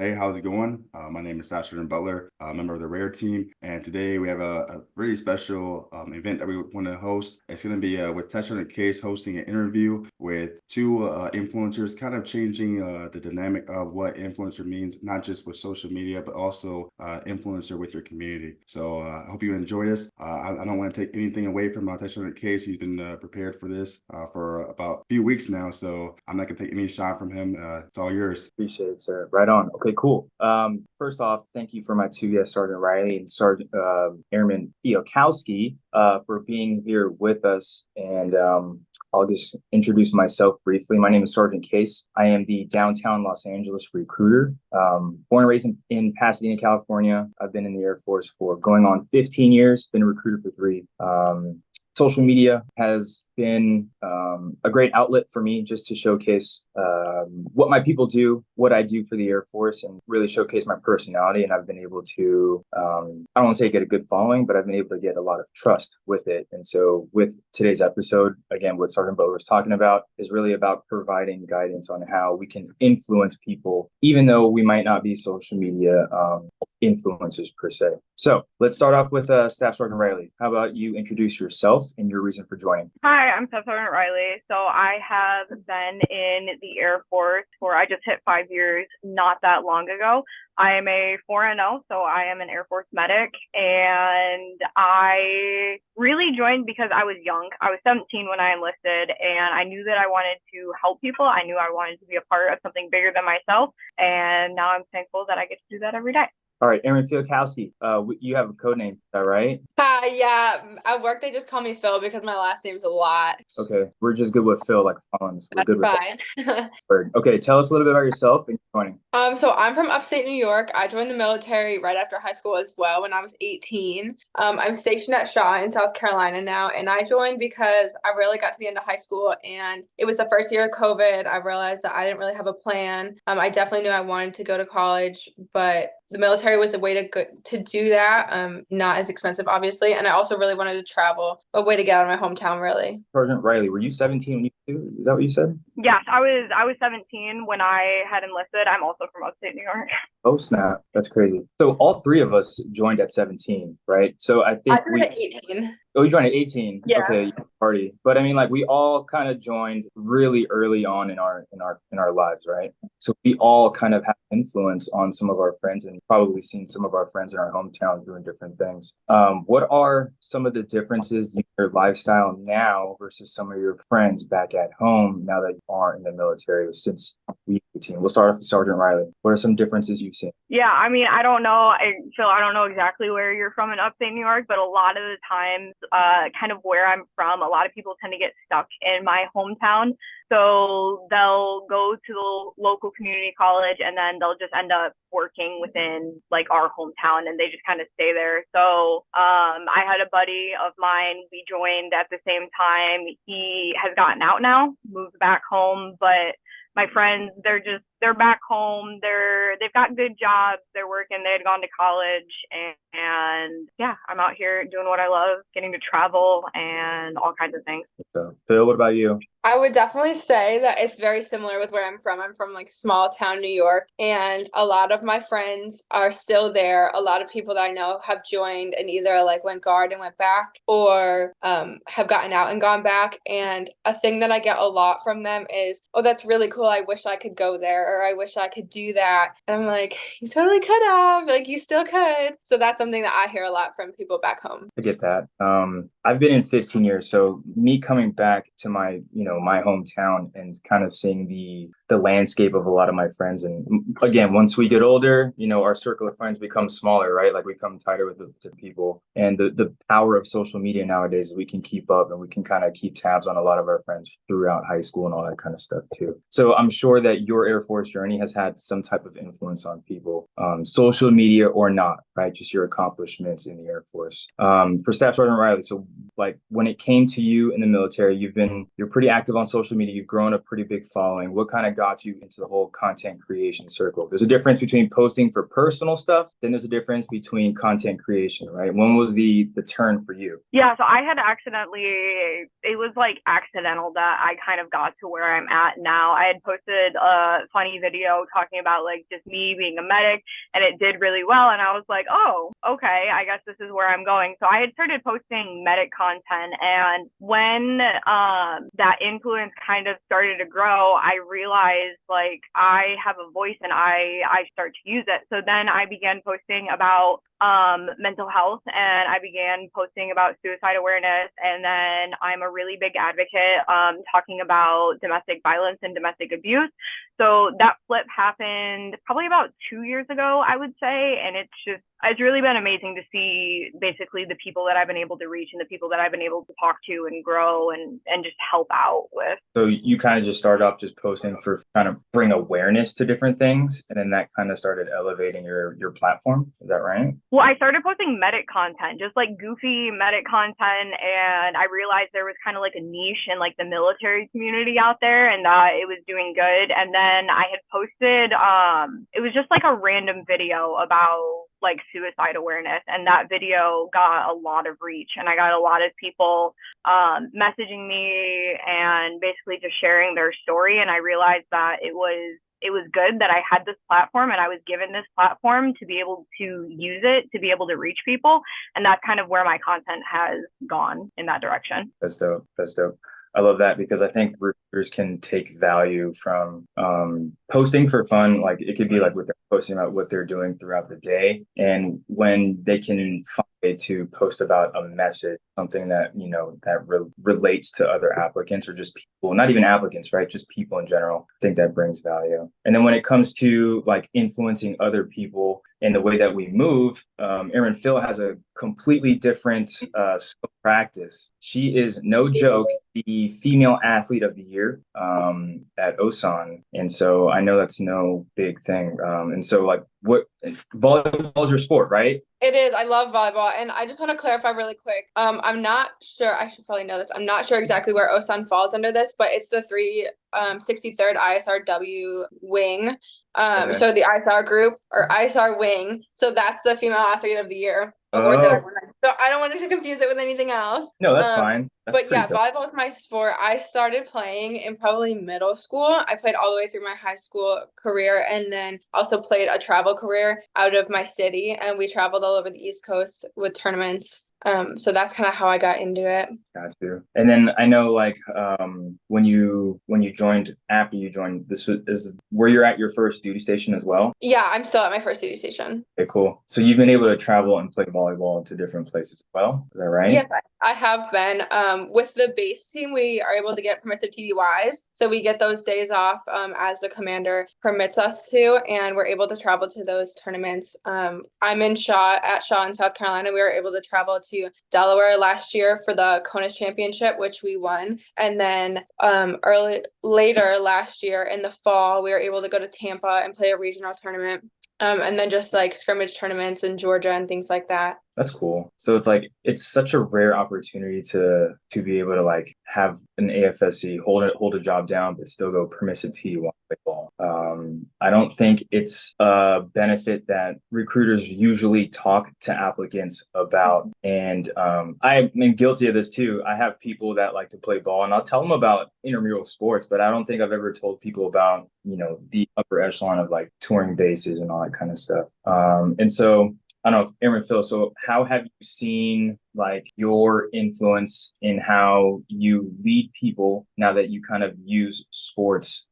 Hey, how's it going? My name is Sergeant Butler, a member of the SrA team, and today we have a really special event that we want to host. It's going to be with Sergeant Case hosting an interview with two influencers, kind of changing the dynamic of what influencer means, not just with social media, but also influencer with your community. So I hope you enjoy this. I don't want to take anything away from Sergeant Case. He's been prepared for this for about a few weeks now, so I'm not going to take any shot from him. It's all yours. Appreciate it, sir. Right on. Okay, cool. First off, thank you for my two guests, Sergeant Rylee and Sergeant Airman Fialkowski, for being here with us. And I'll just introduce myself briefly. My name is Sergeant Case. I am the downtown Los Angeles recruiter. Born and raised in Pasadena, California. I've been in the Air Force for going on 15 years, been a recruiter for 3. Social media has been a great outlet for me just to showcase what my people do, what I do for the Air Force, and really showcase my personality. And I've been able to, I don't want to say get a good following, but I've been able to get a lot of trust with it. And so with today's episode, again, what Sergeant Butler was talking about is really about providing guidance on how we can influence people, even though we might not be social media influencers per se. So let's start off with Staff Sergeant Rylee. How about you introduce yourself and your reason for joining? Hi, I'm Staff Sergeant Rylee. So I have been in the Air Force I just hit 5 years not that long ago. I am a 4NO, so I am an Air Force medic, and I really joined because I was young. I was 17 when I enlisted, and I knew that I wanted to help people. I knew I wanted to be a part of something bigger than myself, and now I'm thankful that I get to do that every day. All right, Aaron Fialkowski, you have a code name, is that right? Hi, yeah. At work, they just call me Phil because my last name's a lot. Okay, we're just good with Phil, like phones. We're good with fine. Okay, tell us a little bit about yourself and joining. So I'm from upstate New York. I joined the military right after high school as well when I was 18. I'm stationed at SrA in South Carolina now, and I joined because I really got to the end of high school, and it was the first year of COVID. I realized that I didn't really have a plan. I definitely knew I wanted to go to college, but the military was a way to do that. Not as expensive, obviously. And I also really wanted to travel, a way to get out of my hometown, really. Sergeant Rylee, were you 17 when you is that what you said? Yes, I was 17 when I had enlisted. I'm also from upstate New York. Oh, snap. That's crazy. So all 3 of us joined at 17, right? So I think I joined at 18. Oh, you joined at 18. Yeah. Okay, party. But I mean, like, we all kind of joined really early on in our lives, right? So we all kind of have influence on some of our friends, and probably seen some of our friends in our hometown doing different things. What are some of the differences in your lifestyle now versus some of your friends back at home now that you are in the military since we 18? We'll start off with Sergeant Rylee. What are some differences you've seen? Yeah, I mean, I don't know. Phil, I don't know exactly where you're from in upstate New York, but a lot of the times, kind of where I'm from, a lot of people tend to get stuck in my hometown. So they'll go to the local community college, and then they'll just end up working within like our hometown, and they just kind of stay there. So I had a buddy of mine, we joined at the same time. He has gotten out now, moved back home, but my friends, they're back home. They've got good jobs. They're working. They had gone to college, and yeah, I'm out here doing what I love, getting to travel and all kinds of things. So, Phil, what about you? I would definitely say that it's very similar with where I'm from. I'm from like small town New York, and a lot of my friends are still there. A lot of people that I know have joined and either like went guard and went back, or have gotten out and gone back. And a thing that I get a lot from them is, "Oh, that's really cool. I wish I could go there," or "I wish I could do that." And I'm like, you totally could have. Like, you still could. So that's something that I hear a lot from people back home. I get that. I've been in 15 years, so me coming back to my hometown and kind of seeing the landscape of a lot of my friends. And again, once we get older, our circle of friends becomes smaller, right? Like, we come tighter with the people. And the power of social media nowadays is we can keep up and we can kind of keep tabs on a lot of our friends throughout high school and all that kind of stuff too. So I'm sure that your Air Force journey has had some type of influence on people, social media or not, right? Just your accomplishments in the Air Force. For Staff Sergeant Rylee, so like when it came to you in the military, you're pretty active on social media. You've grown a pretty big following. What kind of got you into the whole content creation circle? There's a difference between posting for personal stuff, then there's a difference between content creation, right? When was the turn for you? Yeah, so I had it was like accidental that I kind of got to where I'm at now. I had posted a funny video talking about like just me being a medic, and it did really well. And I was like, oh, okay, I guess this is where I'm going. So I had started posting medic content. And when that influence kind of started to grow, I realized like I have a voice and I start to use it. So then I began posting about mental health, and I began posting about suicide awareness. And then I'm a really big advocate talking about domestic violence and domestic abuse. So that flip happened probably about 2 years ago, I would say. And it's really been amazing to see basically the people that I've been able to reach and the people that I've been able to talk to and grow and just help out with. So you kind of just started off just posting for kind of bring awareness to different things, and then that kind of started elevating your platform. Is that right? Well, I started posting medic content, just like goofy medic content, and I realized there was kind of like a niche in like the military community out there, and that it was doing good. And then I had posted, it was just like a random video about like suicide awareness, and that video got a lot of reach, and I got a lot of people messaging me and basically just sharing their story. And I realized that it was good that I had this platform and I was given this platform to be able to use it, to be able to reach people. And that's kind of where my content has gone in that direction. That's dope. I love that, because I think recruiters can take value from posting for fun. Like it could be like what they're posting about what they're doing throughout the day. And when they can find a way to post about a message, something that, relates to other applicants or just people, not even applicants, right? Just people in general. I think that brings value. And then when it comes to like influencing other people in the way that we move, Erin Phil has a completely different practice. She is, no joke, the female athlete of the year at OSAN. And so I know that's no big thing. And so like volleyball is your sport, right? It is. I love volleyball. And I just want to clarify really quick. I'm not sure. I should probably know this. I'm not sure exactly where OSAN falls under this, but it's the 63rd ISRW wing. Okay. So the ISR group or ISR wing. So that's the female athlete of the year award that I won. So I don't want to confuse it with anything else. No, that's fine. But yeah, volleyball is my sport. I started playing in probably middle school. I played all the way through my high school career, and then also played a travel career out of my city. And we traveled all over the East Coast with tournaments. So that's kind of how I got into it. Got you. And then I know like when you joined, after you joined, this is where you're at your first duty station as well? Yeah, I'm still at my first duty station. Okay, cool. So you've been able to travel and play volleyball to different places as well. Is that right? Yes, I have been. With the base team, we are able to get permissive TDYs. So we get those days off as the commander permits us to, and we're able to travel to those tournaments. I'm in Shaw in South Carolina. We were able to travel to Delaware last year for the CONUS championship, which we won. And then later last year in the fall, we were able to go to Tampa and play a regional tournament. And then just like scrimmage tournaments in Georgia and things like that. That's cool. So it's like, it's such a rare opportunity to be able to like have an AFSC, hold a job down, but still go permissive TD1 baseball. I don't think it's a benefit that recruiters usually talk to applicants about. And I've been guilty of this too. I have people that like to play ball, and I'll tell them about intramural sports, but I don't think I've ever told people about, the upper echelon of like touring bases and all that kind of stuff. And so I don't know, Erin Phil, so how have you seen like your influence in how you lead people now that you kind of use sports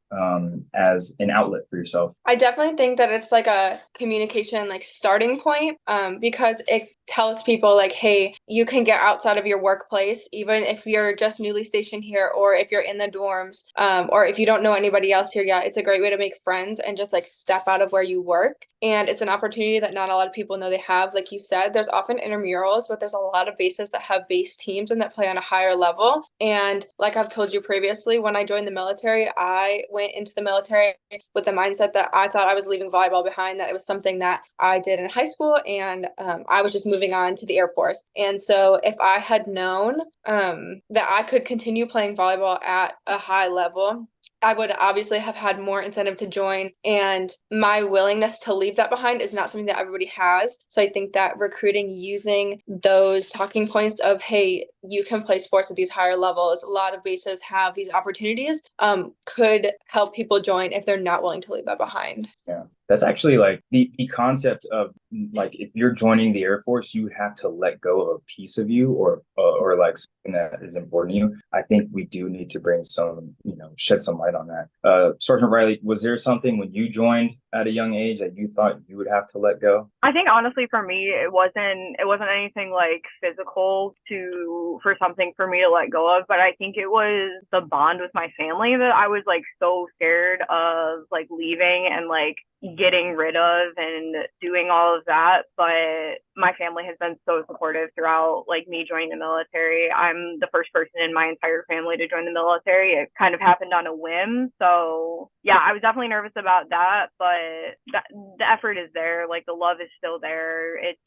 as an outlet for yourself? I definitely think that it's like a communication like starting point because it tells people like, hey, you can get outside of your workplace, even if you're just newly stationed here, or if you're in the dorms, or if you don't know anybody else here yet. It's a great way to make friends and just like step out of where you work. And it's an opportunity that not a lot of people know they have. Like you said, there's often intramurals, but there's a lot of bases that have base teams and that play on a higher level. And like I've told you previously, when I joined the military, I went went into the military with the mindset that I thought I was leaving volleyball behind, that it was something that I did in high school, and I was just moving on to the Air Force. And so if I had known that I could continue playing volleyball at a high level, I would obviously have had more incentive to join, and my willingness to leave that behind is not something that everybody has. So I think that recruiting, using those talking points of, hey, you can play sports at these higher levels, a lot of bases have these opportunities, could help people join if they're not willing to leave that behind. Yeah. That's actually like the concept of like, if you're joining the Air Force, you have to let go of a piece of you or like something that is important to you. I think we do need to bring some, shed some light on that. Sergeant Rylee, was there something when you joined at a young age that you thought you would have to let go? I think honestly for me, it wasn't anything like physical for something for me to let go of, but I think it was the bond with my family that I was like so scared of like leaving and like getting rid of and doing all of that. But my family has been so supportive throughout like me joining the military. I'm the first person in my entire family to join the military. It kind of happened on a whim. So yeah, I was definitely nervous about that, but the effort is there. Like the love is still there. It's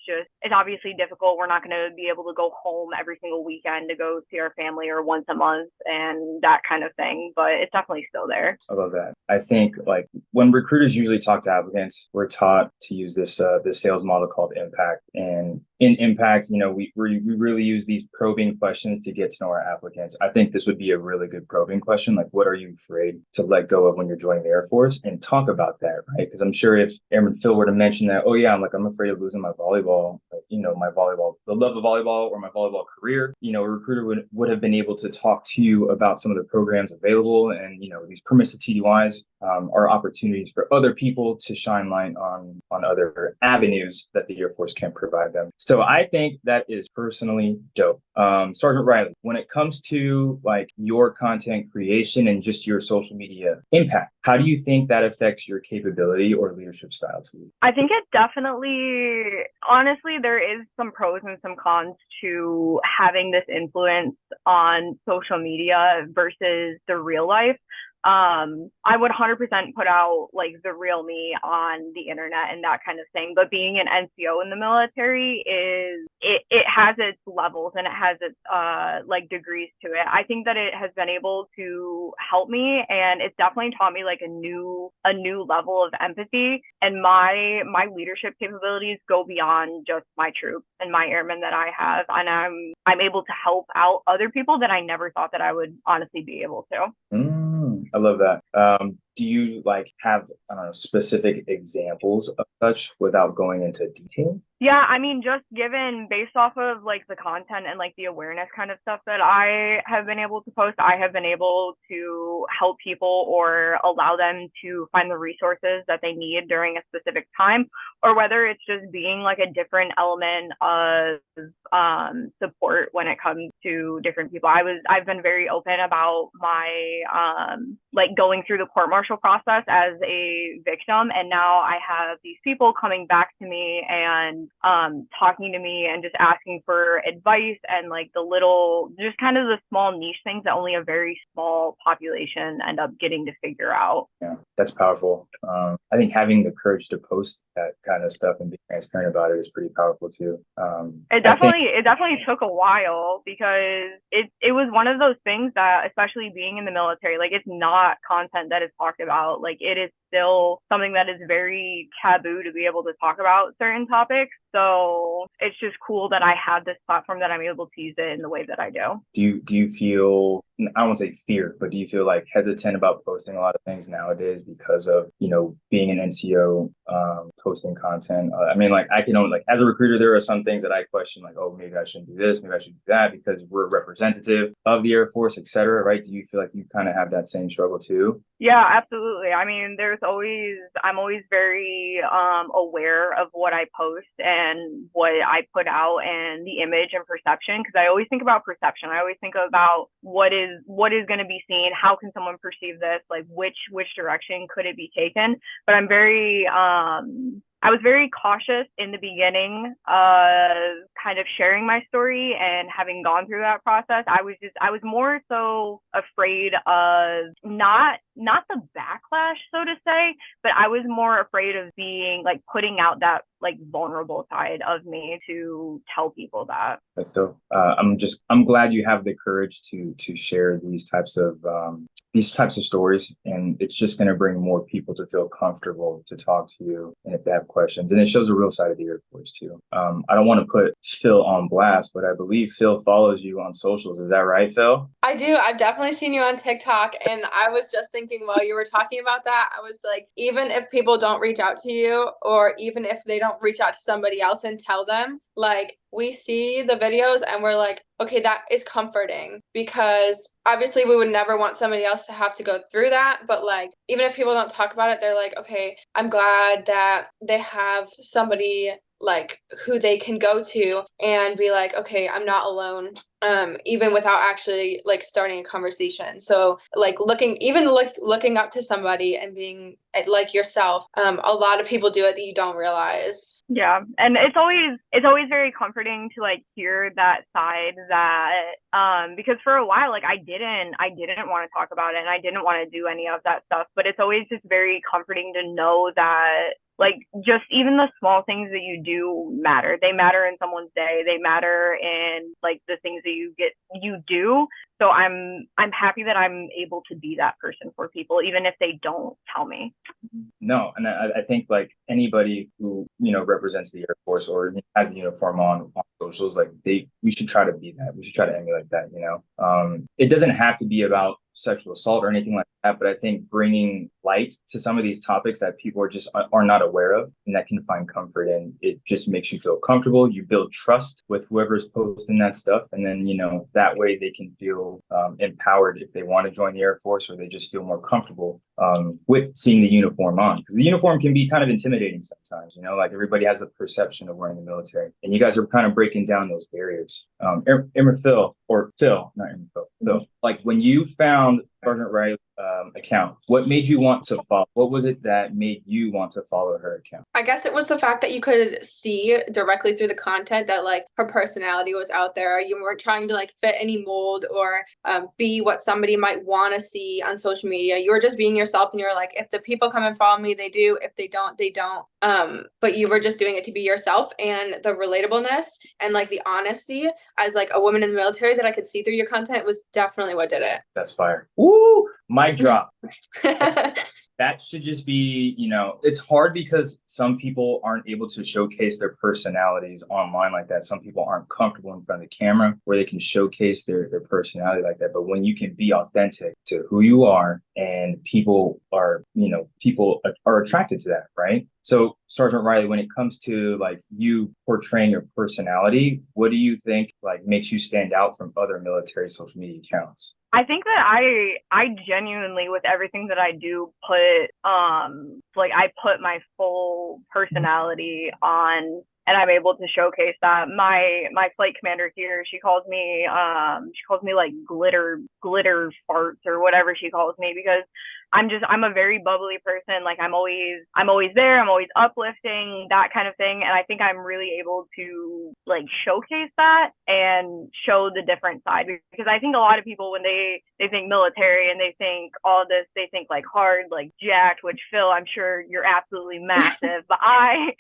obviously difficult. We're not going to be able to go home every single weekend to go see our family or once a month and that kind of thing, but it's definitely still there. I love that. I think like when recruiters usually talk to applicants, we're taught to use this sales model called impact. And in impact, we really use these probing questions to get to know our applicants. I think this would be a really good probing question. Like, what are you afraid to let go of when you're joining the Air Force? And talk about that, right? Because I'm sure if Airman Phil were to mention that, oh yeah, I'm afraid of losing my volleyball, the love of volleyball or my volleyball career, a recruiter would have been able to talk to you about some of the programs available. And, these permissive TDYs are opportunities for other people to shine light on other avenues that the Air Force can provide them. So I think that is personally dope. Sergeant Rylee, when it comes to like your content creation and just your social media impact, how do you think that affects your capability or leadership style to lead? I think it definitely, honestly, there is some pros and some cons to having this influence on social media versus the real life. I would 100% put out like the real me on the internet and that kind of thing. But being an NCO in the military it has its levels and it has its like degrees to it. I think that it has been able to help me, and it's definitely taught me like a new level of empathy, and my leadership capabilities go beyond just my troops and my airmen that I have, and I'm able to help out other people that I never thought that I would honestly be able to. I love that. Do you like have, I don't know, specific examples of such without going into detail? Yeah, I mean, just based off of like the content and like the awareness kind of stuff that I have been able to post, I have been able to help people or allow them to find the resources that they need during a specific time, or whether it's just being like a different element of support when it comes to different people. I've been very open about my like going through the court-martial process as a victim, and now I have these people coming back to me and talking to me and just asking for advice and like just kind of the small niche things that only a very small population end up getting to figure out. Yeah, that's powerful. I think having the courage to post that kind of stuff and be transparent about it is pretty powerful too. It definitely took a while because it was one of those things that, especially being in the military, like it's not content that is talked about. Like it is still something that is very taboo to be able to talk about certain topics. So it's just cool that I have this platform that I'm able to use it in the way that I do. Do you feel, I don't want to say fear, but do you feel like hesitant about posting a lot of things nowadays because of, being an NCO, posting content? I mean, like I can only, like as a recruiter, there are some things that I question, like, oh, maybe I shouldn't do this, maybe I should do that because we're representative of the Air Force, et cetera, right? Do you feel like you kind of have that same struggle too? Yeah, absolutely. I mean, I'm always very aware of what I post and what I put out and the image and perception, because I always think about perception. I always think about what is going to be seen. How can someone perceive this? Like which direction could it be taken? But I'm very I was very cautious in the beginning of kind of sharing my story, and having gone through that process, I was more so afraid of not the backlash, so to say, but I was more afraid of being like putting out that like vulnerable side of me to tell people that. So I'm glad you have the courage to share these types of stories, and it's just going to bring more people to feel comfortable to talk to you, and if they have questions, and it shows a real side of the Air Force too. I don't want to put Phil on blast, but I believe Phil follows you on socials. Is that right, Phil? I do. I've definitely seen you on TikTok, and I was just thinking while you were talking about that, I was like, even if people don't reach out to you, or even if they don't reach out to somebody else and tell them, like, we see the videos and we're like, okay, that is comforting, because obviously we would never want somebody else to have to go through that. But like, even if people don't talk about it, they're like, okay, I'm glad that they have somebody like who they can go to and be like, okay, I'm not alone, even without actually like starting a conversation. So like looking up to somebody and being like yourself, a lot of people do it that you don't realize. Yeah, and it's always very comforting to like hear that side, that because for a while, like I didn't want to talk about it, and I didn't want to do any of that stuff, but it's always just very comforting to know that like just even the small things that you do matter. They matter in someone's day. They matter in like the things that you do. So I'm happy that I'm able to be that person for people, even if they don't tell me. No, and I think like anybody who, you know, represents the Air Force or has the uniform on socials, like we should try to be that. We should try to emulate that, you know. It doesn't have to be about sexual assault or anything like that, but I think bringing light to some of these topics that people are not aware of, and that can find comfort in, it just makes you feel comfortable. You build trust with whoever's posting that stuff, and then, you know, that way they can feel empowered if they want to join the Air Force, or they just feel more comfortable with seeing the uniform on, because the uniform can be kind of intimidating sometimes, you know, like everybody has the perception of wearing the military, and you guys are kind of breaking down those barriers. Phil, like when you found Sergeant Rylee account, what made you want to follow? What was it that made you want to follow her account? I guess it was the fact that you could see directly through the content that like her personality was out there. You weren't trying to like fit any mold or be what somebody might want to see on social media. You were just being yourself, and you're like, if the people come and follow me, they do. If they don't, they don't. But you were just doing it to be yourself, and the relatableness and like the honesty as like a woman in the military that I could see through your content was definitely what did it. That's fire. Woo! Mic drop. That should just be, you know, it's hard because some people aren't able to showcase their personalities online like that. Some people aren't comfortable in front of the camera where they can showcase their personality like that. But when you can be authentic to who you are, and people are attracted to that, right? So Sergeant Rylee, when it comes to like you portraying your personality, what do you think like makes you stand out from other military social media accounts? I think that I genuinely, with everything that I do, put like I put my full personality on, and I'm able to showcase that. My flight commander here, she calls me like glitter farts or whatever she calls me, because I'm a very bubbly person. Like I'm always there. I'm always uplifting, that kind of thing. And I think I'm really able to like showcase that and show the different side, because I think a lot of people, when they think military and they think all this, they think like hard, like jacked, which Phil, I'm sure you're absolutely massive, but I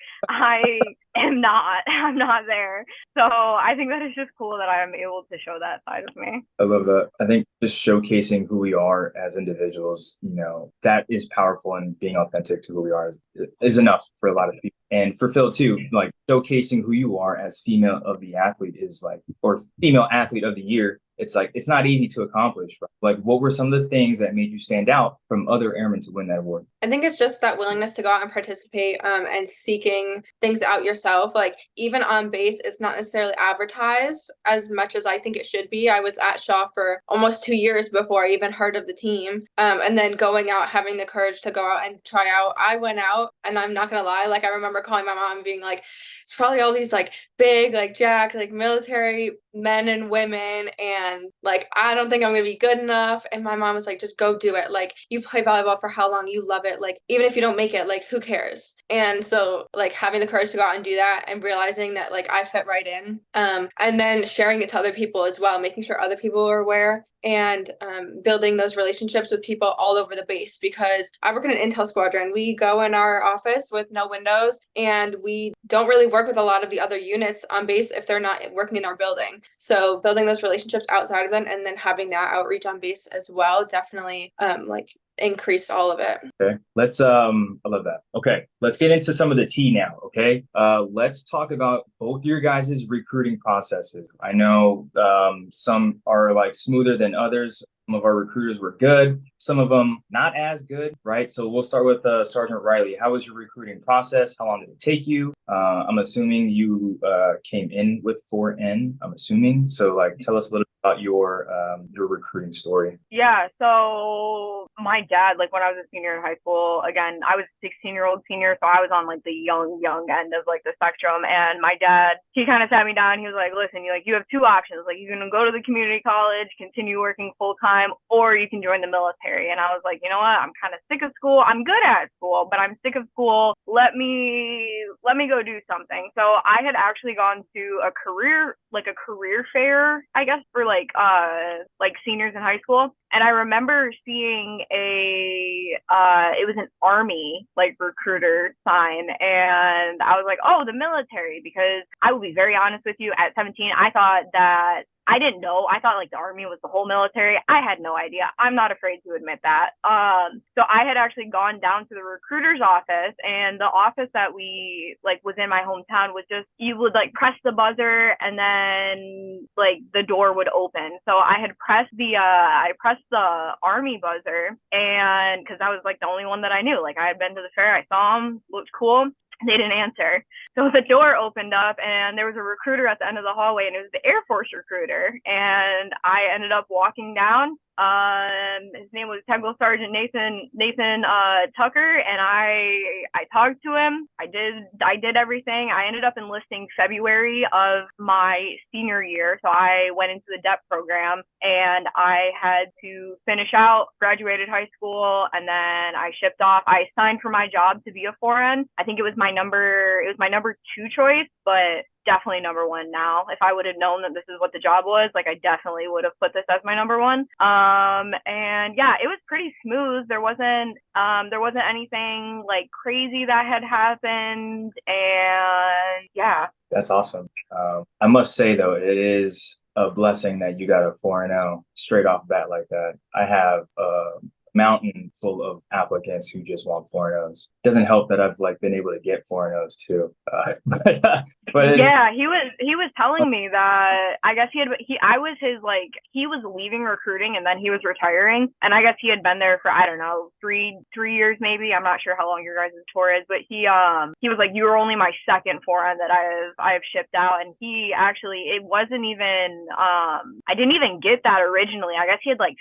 am not. I'm not there. So I think that is just cool that I am able to show that side of me. I love that. I think just showcasing who we are as individuals, you know, that is powerful, and being authentic to who we are is enough for a lot of people. And for Phil too, like showcasing who you are as female of the athlete is like, or female athlete of the year. It's like, it's not easy to accomplish. Right? Like, what were some of the things that made you stand out from other airmen to win that award? I think it's just that willingness to go out and participate, and seeking things out yourself. Like even on base, it's not necessarily advertised as much as I think it should be. I was at Shaw for almost 2 years before I even heard of the team. And then going out, having the courage to go out and try out. I went out, and I'm not going to lie, like I remember calling my mom and being like, it's probably all these like big, like jacked, like military men and women, and like I don't think I'm gonna be good enough. And my mom was like, just go do it. Like you play volleyball for how long? You love it. Like even if you don't make it, like who cares? And so like having the courage to go out and do that and realizing that like I fit right in, and then sharing it to other people as well, making sure other people are aware, and building those relationships with people all over the base, because I work in an intel squadron. We go in our office with no windows, and we don't really work with a lot of the other units on base if they're not working in our building. So building those relationships outside of them and then having that outreach on base as well definitely like increased all of it. Okay. Let's I love that. Okay. Let's get into some of the tea now. Okay. Let's talk about both your guys' recruiting processes. I know some are like smoother than others. Some of our recruiters were good, some of them not as good, right? So we'll start with Sergeant Rylee. How was your recruiting process? How long did it take you? I'm assuming you came in with 4N, I'm assuming. So like tell us a little bit about your recruiting story. Yeah, so my dad, like when I was a senior in high school, again, I was a 16-year-old senior, so I was on like the young end of like the spectrum. And my dad, he kind of sat me down. He was like, listen, you have two options. Like you can go to the community college, continue working full time, or you can join the military. And I was like, you know what? I'm kind of sick of school. I'm good at school, but I'm sick of school. Let me go do something. So I had actually gone to a career fair, I guess, for like seniors in high school. And I remember seeing it was an Army like recruiter sign, and I was like, oh, the military, because I will be very honest with you, at 17, I didn't know. I thought like the Army was the whole military. I had no idea. I'm not afraid to admit that. So I had actually gone down to the recruiter's office, and the office that we like was in my hometown was just, you would like press the buzzer and then like the door would open. So I had pressed the Army buzzer, and because I was like the only one that I knew. Like I had been to the fair, I saw him, looked cool. They didn't answer. So the door opened up and there was a recruiter at the end of the hallway, and it was the Air Force recruiter. And I ended up walking down. His name was Technical Sergeant Nathan Tucker, and I talked to him. I did everything. I ended up enlisting February of my senior year, so I went into the DEP program, and I had to finish out, graduated high school, and then I shipped off. I signed for my job to be a 4N. I think it was my number 2 choice, but definitely number 1 now. If I would have known that this is what the job was, like I definitely would have put this as my number 1. And yeah, it was pretty smooth. There wasn't anything like crazy that had happened, and yeah. That's awesome. I must say though, it is a blessing that you got a 4.0 straight off the bat like that. I have mountain full of applicants who just want 4.0s. Doesn't help that I've like been able to get 4.0s too. But yeah, he was telling me that I guess he was leaving recruiting and then he was retiring, and I guess he had been there for, I don't know, three years maybe. I'm not sure how long your guys' tour is, but he was like, you were only my second 4N that I have shipped out. And he actually, it wasn't even I didn't even get that originally. I guess he had like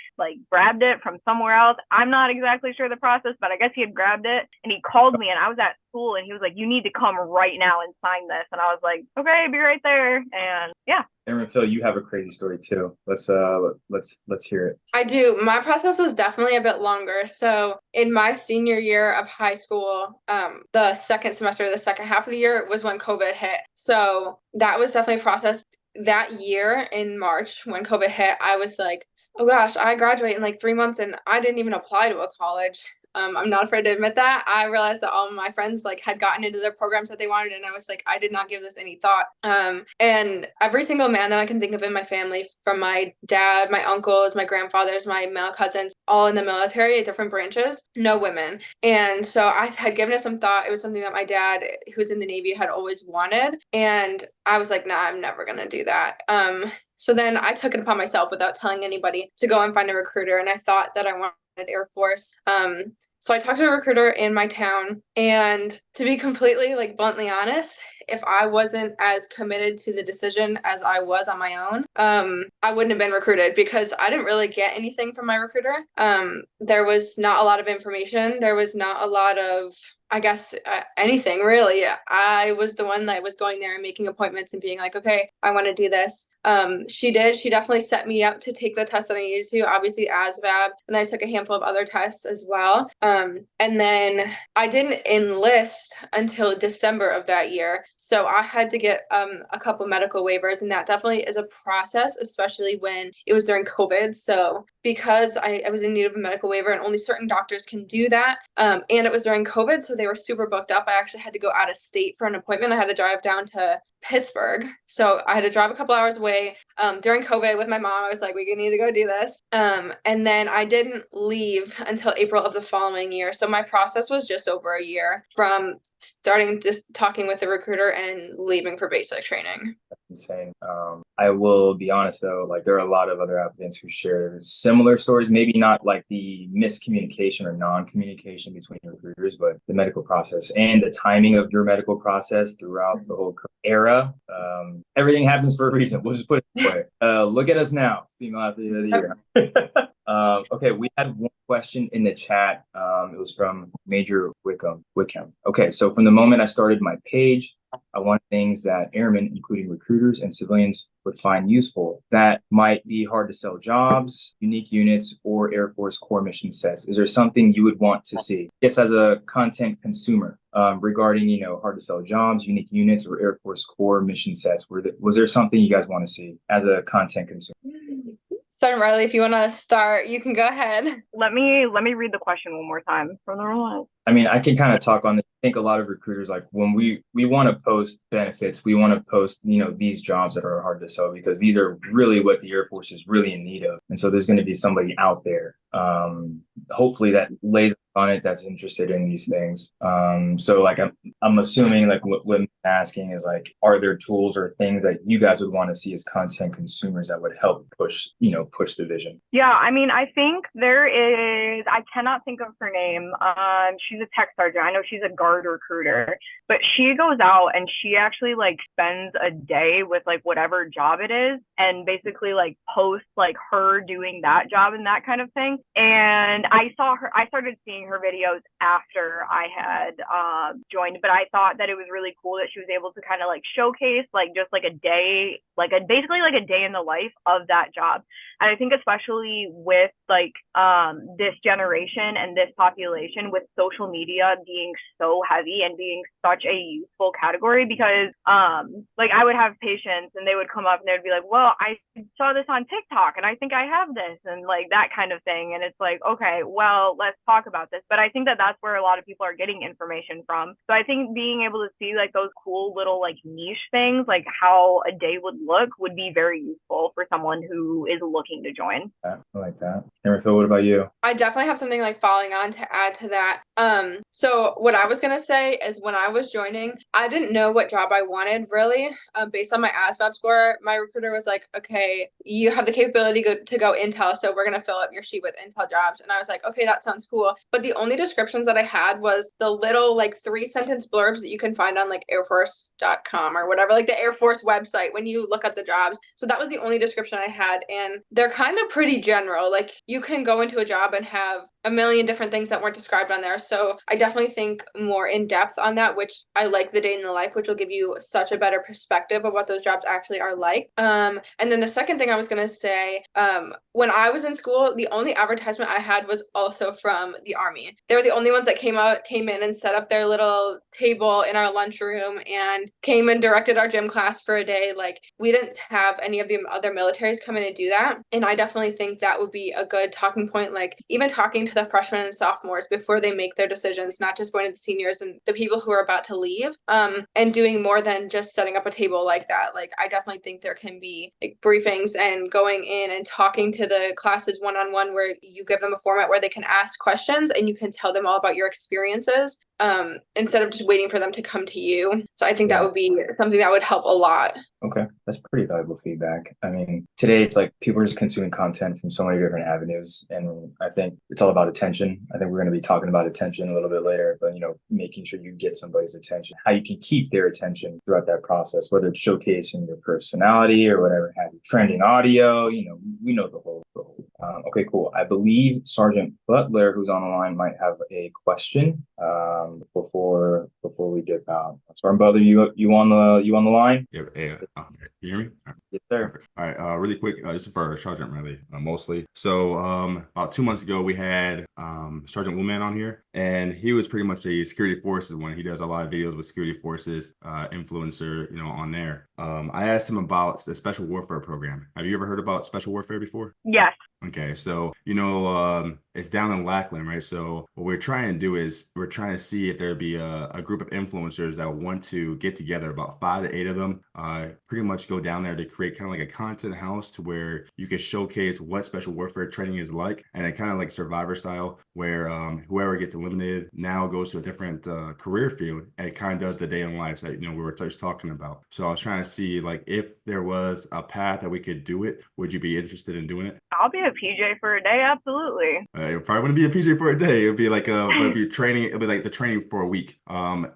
grabbed it from somewhere else. I'm not exactly sure the process, but I guess he had grabbed it, and he called me, and I was at school, and he was like, you need to come right now and sign this. And I was like, okay, be right there. And yeah. Aaron, Phil, you have a crazy story too. Let's hear it. I do. My process was definitely a bit longer. So in my senior year of high school, the second semester, the second half of the year was when COVID hit. So that was definitely processed. That year in March when COVID hit, I was like, oh gosh, I graduate in like 3 months and I didn't even apply to a college. I'm not afraid to admit that. I realized that all of my friends like had gotten into their programs that they wanted, and I was like, I did not give this any thought. And every single man that I can think of in my family, from my dad, my uncles, my grandfathers, my male cousins, all in the military at different branches, no women. And so I had given it some thought. It was something that my dad, who was in the Navy, had always wanted. And I was like, nah, I'm never going to do that. So then I took it upon myself without telling anybody to go and find a recruiter. And I thought that I wanted Air Force. So I talked to a recruiter in my town, and to be completely like bluntly honest, if I wasn't as committed to the decision as I was on my own, I wouldn't have been recruited, because I didn't really get anything from my recruiter. There was not a lot of information. There was not a lot of I guess anything really. I was the one that was going there and making appointments and being like, okay, I want to do this. She definitely set me up to take the test that I needed to, obviously ASVAB, and then I took a handful of other tests as well. And then I didn't enlist until December of that year. So I had to get a couple medical waivers, and that definitely is a process, especially when it was during COVID. So because I was in need of a medical waiver and only certain doctors can do that, and it was during COVID, so they were super booked up. I actually had to go out of state for an appointment. I had to drive down to Pittsburgh. So I had to drive a couple hours away during COVID with my mom. I was like, we need to go do this. And then I didn't leave until April of the following year. So my process was just over a year from starting just talking with a recruiter and leaving for basic training. Insane. I will be honest though, like there are a lot of other applicants who share similar stories, maybe not like the miscommunication or non-communication between recruiters, but the medical process and the timing of your medical process throughout the whole era. Everything happens for a reason. We'll just put it this way. Look at us now, female athlete of the year. Okay, we had one question in the chat. It was from Major Wickham. Okay, so from the moment I started my page, I want things that airmen, including recruiters and civilians, would find useful. That might be hard to sell jobs, unique units, or Air Force core mission sets. Is there something you would want to see? Yes, as a content consumer, regarding, hard to sell jobs, unique units, or Air Force core mission sets, was there something you guys want to see as a content consumer? Sergeant Rylee, if you want to start, you can go ahead. Let me read the question one more time from the room. I mean, I can kind of talk on this. I think a lot of recruiters, like when we want to post benefits, we want to post, these jobs that are hard to sell because these are really what the Air Force is really in need of. And so there's going to be somebody out there, hopefully that lays on it, that's interested in these things. So like, I'm assuming like what I'm asking is like, are there tools or things that you guys would want to see as content consumers that would help push the vision? Yeah, I mean, I think there is, I cannot think of her name. She's a tech sergeant. I know she's a guard recruiter, but she goes out and she actually like spends a day with like whatever job it is and basically like posts like her doing that job and that kind of thing. And I started seeing her videos after I had joined, but I thought that it was really cool that she was able to kind of like showcase like just like a day, basically like a day in the life of that job. And I think especially with like this generation and this population, with social media being so heavy and being such a useful category, because like I would have patients and they would come up and they'd be like, well, I saw this on TikTok and I think I have this, and like that kind of thing. And it's like, okay, well, let's talk about this. But I think that that's where a lot of people are getting information from. So I think being able to see like those cool little like niche things, like how a day would look, would be very useful for someone who is looking to join. I like that. Phil, what about you? I definitely have something like following on to add to that. So what I was gonna say is when I was joining, I didn't know what job I wanted really. Based on my ASVAB score, my recruiter was like, okay, you have the capability to go Intel, so we're gonna fill up your sheet with Intel jobs. And I was like, okay, that sounds cool. But the only descriptions that I had was the little like 3-sentence blurbs that you can find on like airforce.com or whatever, like the Air Force website when you look up the jobs. So that was the only description I had. And they're kind of pretty general. Like you can go into a job and have a million different things that weren't described on there. So I definitely think more in depth on that, which I like the day in the life, which will give you such a better perspective of what those jobs actually are like. And then the second thing I was going to say, when I was in school, the only advertisement I had was also from the Army. They were the only ones that came in and set up their little table in our lunchroom and came and directed our gym class for a day. Like we didn't have any of the other militaries come in and do that. And I definitely think that would be a good talking point, like even talking to the freshmen and sophomores before they make their decisions, not just going to the seniors and the people who are about to leave, and doing more than just setting up a table like that. Like I definitely think there can be like briefings and going in and talking to the classes one-on-one where you give them a format where they can ask questions and you can tell them all about your experiences, instead of just waiting for them to come to you. So I think that would be something that would help a lot. Okay, that's pretty valuable feedback. I mean, today it's like people are just consuming content from so many different avenues, and I think it's all about attention. I think we're going to be talking about attention a little bit later, but making sure you get somebody's attention, how you can keep their attention throughout that process, whether it's showcasing your personality or whatever have you, trending audio, we know the whole Okay, cool. I believe Sergeant Butler, who's on the line, might have a question before we dip out. Sergeant Butler, you on the line? Yeah, yeah. You hear me? Yes, sir. Perfect. All right. Really quick. This is for Sergeant Rylee, mostly. So, about 2 months ago, we had Sergeant Woolman on here, and he was pretty much a security forces one. He does a lot of videos with security forces, influencer, on there. I asked him about the special warfare program. Have you ever heard about special warfare before? Yes. Okay, so it's down in Lackland, right? So what we're trying to do is we're trying to see if there'd be a group of influencers that want to get together, about 5 to 8 of them, pretty much go down there to create kind of like a content house to where you can showcase what special warfare training is like, and it kind of like Survivor style, where whoever gets eliminated now goes to a different career field, and it kind of does the day in life that we were just talking about. So I was trying to see like if there was a path that we could do it. Would you be interested in doing it? I'll be a PJ for a day, absolutely. It probably wouldn't be a PJ for a day. It'd be like but it'd be training. It'd be like the training for a week. And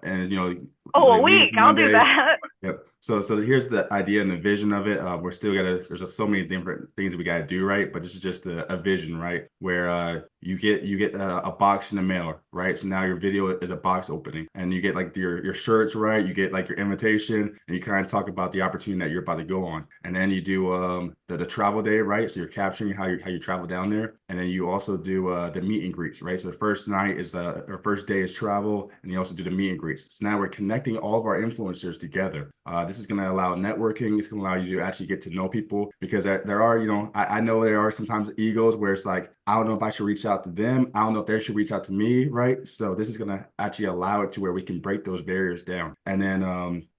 Oh, like a week. I'll do that. Yep. So here's the idea and the vision of it. We're still there's just so many different things that we gotta do, right? But this is just a vision, right? Where you get a box in the mail, right? So now your video is a box opening, and you get like your shirts, right? You get like your invitation, and you kind of talk about the opportunity that you're about to go on, and then you do the travel day, right? So you're capturing how you travel down there, and then you also do the meet and greets, right? So the first night is or first day is travel, and you also do the meet and greets. So now we're connecting all of our influencers together. This is going to allow networking. It's going to allow you to actually get to know people, because there are, I know there are sometimes egos where it's like, I don't know if I should reach out to them. I don't know if they should reach out to me, right? So this is going to actually allow it to where we can break those barriers down. And then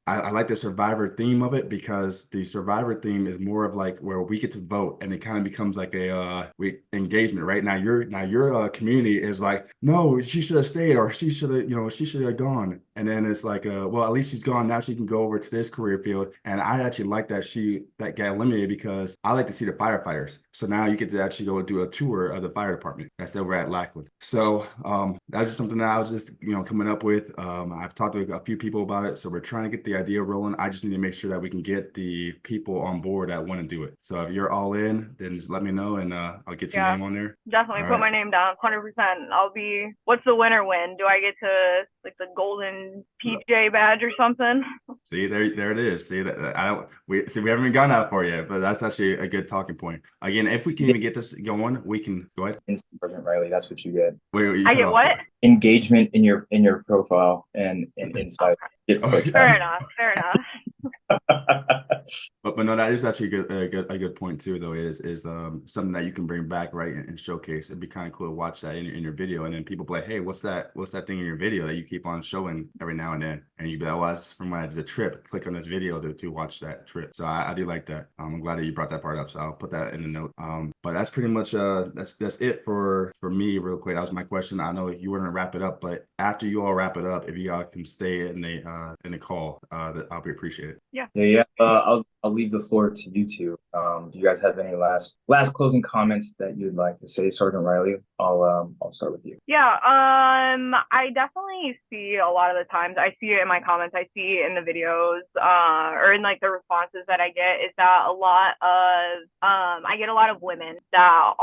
I like the survivor theme of it, because the survivor theme is more of like where we get to vote, and it kind of becomes like a engagement, right? Now your community is like, no, she should have stayed, or she should have gone. And then it's like, well, at least she's gone. Now she can go over to this career field. And I actually like that got eliminated, because I like to see the firefighters. So now you get to actually go do a tour of the fire department that's over at Lackland. So that's just something that I was just coming up with. I've talked to a few people about it, so we're trying to get the idea rolling. I just need to make sure that we can get the people on board that want to do it. So if you're all in, then just let me know, and I'll get your name on there. Definitely put my name down, 100%. What's the winner win? Do I get to like the golden PJ badge or something? See, there it is. See that we haven't even gone out for yet, but that's actually a good talking point. Again, if we can even get this going, we can go ahead. Sergeant Rylee, that's what you get. Wait, I get what? Engagement in your profile and insight. Fair enough. But no, that is actually a good point too, though, is something that you can bring back, right, and showcase. It'd be kind of cool to watch that in your video, and then people be like, hey, what's that thing in your video that you keep on showing every now and then? And you'd be like, oh, that's from when I did a trip. Click on this video to watch that trip. So I do like that. I'm glad that you brought that part up, so I'll put that in the note. But that's pretty much that's it for me, real quick. That was my question. I know you were gonna wrap it up, but after you all wrap it up, if you all can stay in the call, I'll be appreciated. Yeah. I'll leave the floor to you two. Do you guys have any last closing comments that you'd like to say, Sergeant Rylee? I'll start with you. Yeah, I definitely see a lot of the times, I see it in my comments, I see it in the videos, or in like the responses that I get, is that I get a lot of women that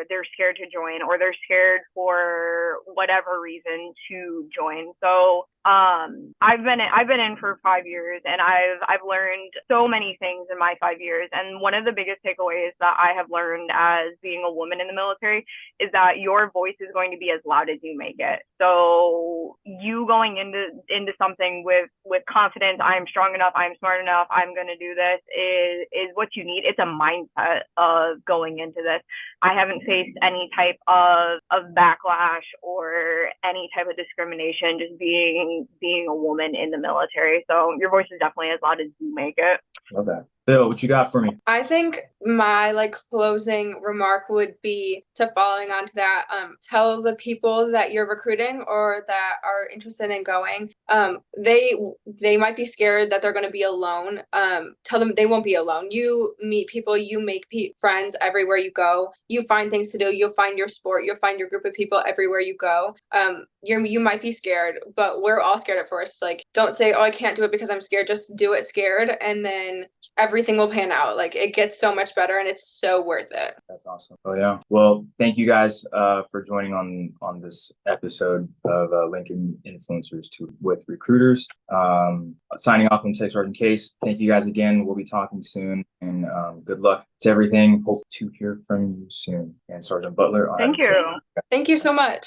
they're scared to join, or they're scared for whatever reason to join. So I've been in for 5 years, and I've learned so many things in my 5 years. And one of the biggest takeaways that I have learned as being a woman in the military is that your voice is going to be as loud as you make it. So you going into something with confidence, I'm strong enough, I'm smart enough, I'm going to do this, is what you need. It's a mindset of going into this. I haven't faced any type of backlash or any type of discrimination just being a woman in the military. So your voice is definitely as loud as you make it. Love that. Bill, what you got for me? I think my closing remark would be to following on to that, tell the people that you're recruiting or that are interested in going, they might be scared that they're going to be alone. Tell them they won't be alone. You meet people, you make friends everywhere you go. You find things to do. You'll find your sport. You'll find your group of people everywhere you go. You might be scared, but we're all scared at first. Like, don't say, oh, I can't do it because I'm scared. Just do it scared. And then everything will pan out. Like it gets so much better and it's so worth it. That's awesome. Oh yeah. Well, thank you guys for joining on this episode of Lincoln Influencers with Recruiters. Signing off from SrA Case. Thank you guys again. We'll be talking soon, and good luck to everything. Hope to hear from you soon. And Sergeant Butler. Thank you. Thank you so much.